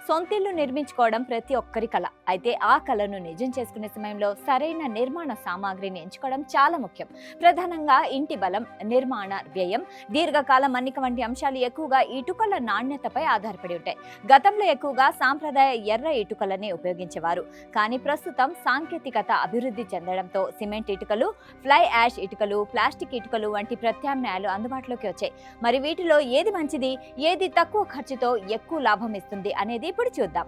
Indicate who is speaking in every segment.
Speaker 1: సొంతిల్లు నిర్మించుకోవడం ప్రతి ఒక్కరి కల. అయితే ఆ కలను నిజం చేసుకునే సమయంలో సరైన నిర్మాణ సామాగ్రిని ఎంచుకోవడం చాలా ముఖ్యం. ప్రధానంగా ఇంటి బలం, నిర్మాణ వ్యయం, దీర్ఘకాల మన్నిక వంటి అంశాలు ఎక్కువగా ఇటుకల నాణ్యతపై ఆధారపడి ఉంటాయి. గతంలో ఎక్కువగా సాంప్రదాయ ఎర్ర ఇటుకలనే ఉపయోగించేవారు. కానీ ప్రస్తుతం సాంకేతికత అభివృద్ధి చెందడంతో సిమెంట్ ఇటుకలు, ఫ్లై యాష్ ఇటుకలు, ప్లాస్టిక్ ఇటుకలు వంటి ప్రత్యామ్నాయాలు అందుబాటులోకి వచ్చాయి. మరి వీటిలో ఏది మంచిది, ఏది తక్కువ ఖర్చుతో ఎక్కువ లాభం ఇస్తుంది అనేది ఇప్పుడు చూద్దాం.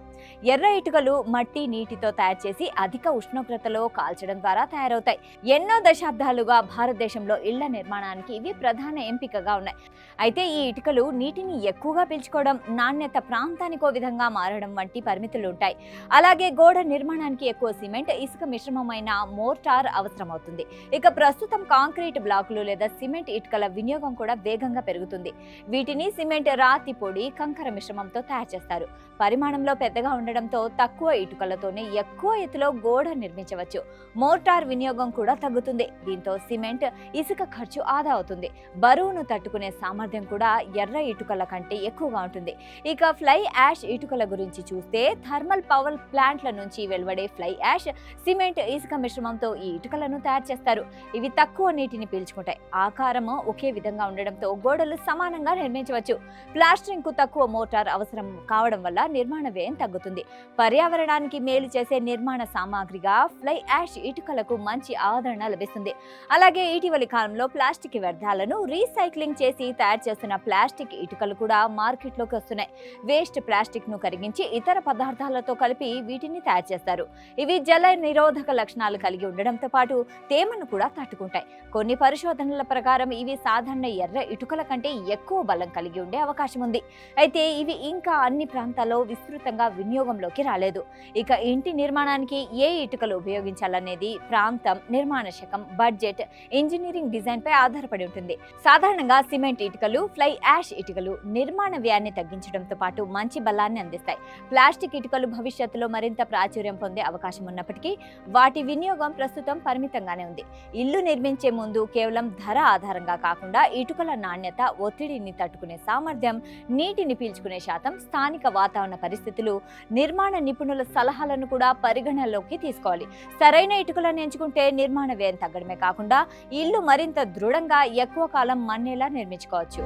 Speaker 1: ఎర్ర ఇటుకలు మట్టి, నీటితో తయారు చేసి అధిక ఉష్ణోగ్రతలో కాల్చడం ద్వారా తయారవుతాయి. ఎన్నో దశాబ్దాలుగా భారతదేశంలో ఇళ్ల నిర్మాణానికి ఇవి ప్రధాన ఎంపికగా ఉన్నాయి. అయితే ఈ ఇటుకలు నీటిని ఎక్కువగా పీల్చుకోవడం, నాణ్యత ప్రాంతానికో విధంగా మారడం వంటి పరిమితులు ఉంటాయి. అలాగే గోడ నిర్మాణానికి ఎక్కువ సిమెంట్, ఇసుక మిశ్రమమైన మోర్టార్ అవసరమవుతుంది. ఇక ప్రస్తుతం కాంక్రీట్ బ్లాకులు లేదా సిమెంట్ ఇటుకల వినియోగం కూడా వేగంగా పెరుగుతుంది. వీటిని సిమెంట్, రాతి పొడి, కంకర మిశ్రమంతో తయారు చేస్తారు. పరిమాణంలో పెద్దగా ఉండడంతో తక్కువ ఇటుకలతోనే ఎక్కువ ఎత్తులో గోడ నిర్మించవచ్చు. మోర్టార్ వినియోగం కూడా తగ్గుతుంది. దీంతో సిమెంట్, ఇసుక ఖర్చు ఆదా అవుతుంది. బరువును తట్టుకునే సామర్థ్యం కూడా ఎర్ర ఇటుకల కంటే ఎక్కువగా ఉంటుంది. ఇక ఫ్లై యాష్ ఇటుకల గురించి చూస్తే థర్మల్ పవర్ ప్లాంట్ల నుంచి వెలువడే ఫ్లై యాష్, సిమెంట్, ఇసుక మిశ్రమంతో ఈ ఇటుకలను తయారు చేస్తారు. ఇవి తక్కువ నీటిని పీల్చుకుంటాయి. ఆకారము ఒకే విధంగా ఉండడంతో గోడలు సమానంగా నిర్మించవచ్చు. ప్లాస్టరింగ్ కు తక్కువ మోటార్ అవసరం కావడం వల్ల నిర్మాణ వ్యయం తగ్గుతుంది. పర్యావరణానికి మేలు చేసే నిర్మాణ సామాగ్రిగా ఫ్లై యాష్ ఇటుకలకు మంచి ఆదరణ లభిస్తుంది. అలాగే ఇటీవలి కాలంలో ప్లాస్టిక్ వ్యర్థాలను రీసైక్లింగ్ చేసి తయారు చేస్తున్న ప్లాస్టిక్ ఇటుకలు కూడా మార్కెట్లోకి వస్తున్నాయి. వేస్ట్ ప్లాస్టిక్ ను కరిగించి ఇతర పదార్థాలతో కలిపి వీటిని తయారు చేస్తారు. ఇవి జల నిరోధక లక్షణాలు కలిగి ఉండడంతో పాటు తేమను కూడా తట్టుకుంటాయి. కొన్ని పరిశోధనల ప్రకారం ఇవి సాధారణ ఎర్ర ఇటుకల కంటే ఎక్కువ బలం కలిగి ఉండే అవకాశం ఉంది. అయితే ఇవి ఇంకా అన్ని ప్రాంతాల్లో విస్తృతంగా వినియోగంలోకి రాలేదు. ఇక ఇంటి నిర్మాణానికి ఏ ఇటుకలు ఉపయోగించాలనేది ప్రాంతం, నిర్మాణ శకం, బడ్జెట్, ఇంజనీరింగ్ డిజైన్ పై ఆధారపడి ఉంటుంది. సాధారణంగా సిమెంట్ ఇటుకలు, ఫ్లై యాష్ ఇటుకలు నిర్మాణ వ్యయాన్ని తగ్గించడంతో పాటు మంచి బలాన్ని అందిస్తాయి. ప్లాస్టిక్ ఇటుకలు భవిష్యత్తులో మరింత ప్రాచుర్యం పొందే అవకాశం ఉన్నప్పటికీ వాటి వినియోగం ప్రస్తుతం పరిమితంగానే ఉంది. ఇల్లు నిర్మించే ముందు కేవలం ధర ఆధారంగా కాకుండా ఇటుకల నాణ్యత, ఒత్తిడిని తట్టుకునే సామర్థ్యం, నీటిని పీల్చుకునే శాతం, స్థానిక వాతావరణ పరిస్థితులు, నిర్మాణ నిపుణుల సలహాలను కూడా పరిగణనలోకి తీసుకోవాలి. సరైన ఇటుకలను ఎంచుకుంటే నిర్మాణ వ్యయం తగ్గడమే కాకుండా ఇల్లు మరింత దృఢంగా ఎక్కువ కాలం మన్నేలా నిర్మించుకోవచ్చు.